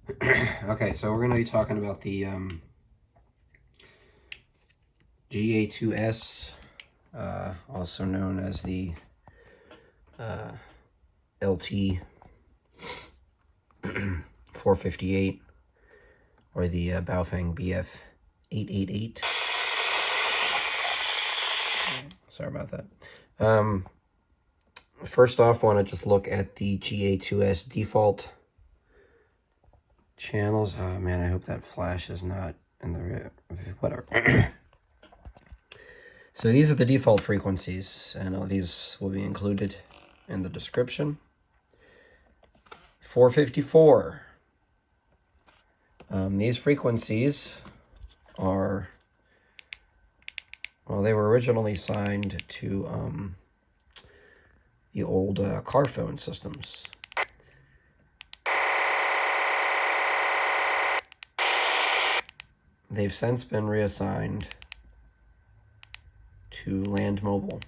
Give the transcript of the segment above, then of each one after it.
Okay, so we're going to be talking about the GA-2S, also known as the LT 458 or the Baofeng BF 888. Sorry about that. First off, I want to just look at the GA-2S default channels. Oh man, I hope that flash is not in the whatever. So these are the default frequencies, and all these will be included in the description. 454. These frequencies are, well, they were originally signed to the old car phone systems. They've since been reassigned to land mobile.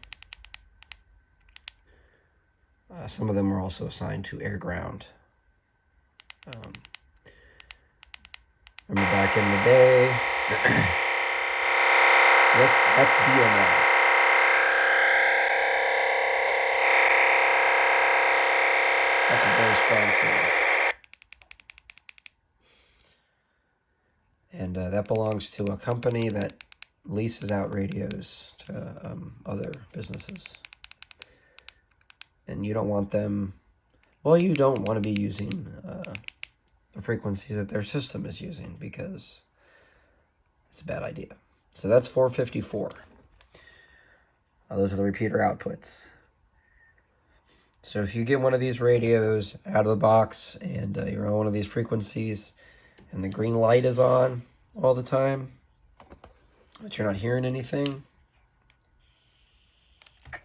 Some of them were also assigned to air ground. Remember back in the day, so that's DMR. That's a very strong signal. And that belongs to a company that leases out radios to other businesses. And you don't want them, well, you don't want to be using the frequencies that their system is using, because it's a bad idea. So that's 454. Those are the repeater outputs. So if you get one of these radios out of the box and you're on one of these frequencies and the green light is on all the time, but you're not hearing anything,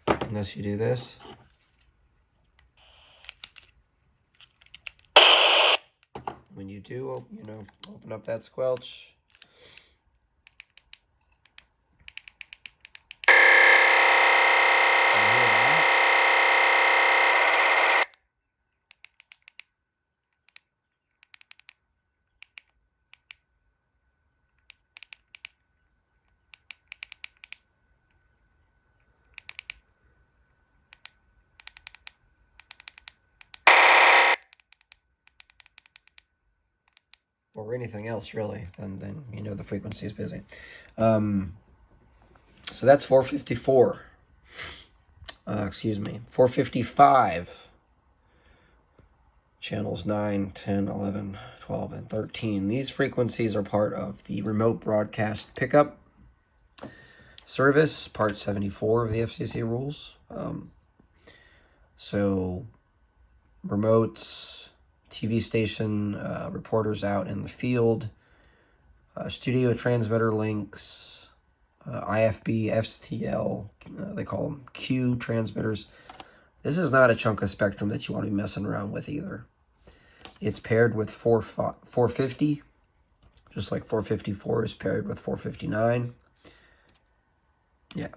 unless you do this. When you do, open up that squelch, or anything else really, then you know the frequency is busy. So that's 454. 455. Channels 9, 10, 11, 12, and 13. These frequencies are part of the remote broadcast pickup service, part 74 of the FCC rules. So remotes, TV station reporters out in the field, studio transmitter links, IFB, FTL, they call them Q transmitters. This is not a chunk of spectrum that you want to be messing around with either. It's paired with 450, just like 454 is paired with 459. Yeah.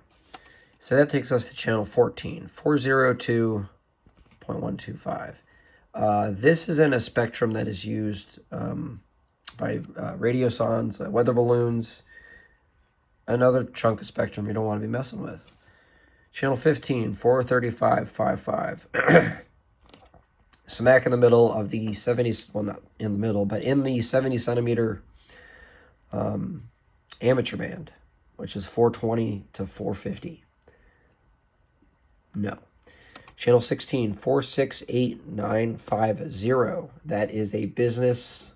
So that takes us to channel 14, 402.125. This is in a spectrum that is used by radiosondes, weather balloons, another chunk of spectrum you don't want to be messing with. Channel 15, 435.55. Smack in the middle of the 70s, well, not in the middle, but in the 70 centimeter amateur band, which is 420 to 450. No. Channel 16, 468.950. That is a business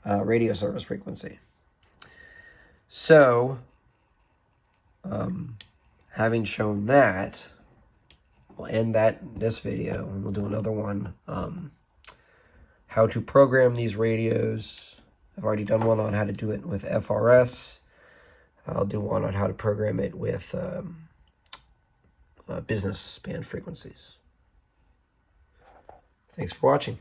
radio service frequency. So, having shown that, we'll end this video, and we'll do another one. How to program these radios. I've already done one on how to do it with FRS. I'll do one on how to program it with business band frequencies. Thanks for watching.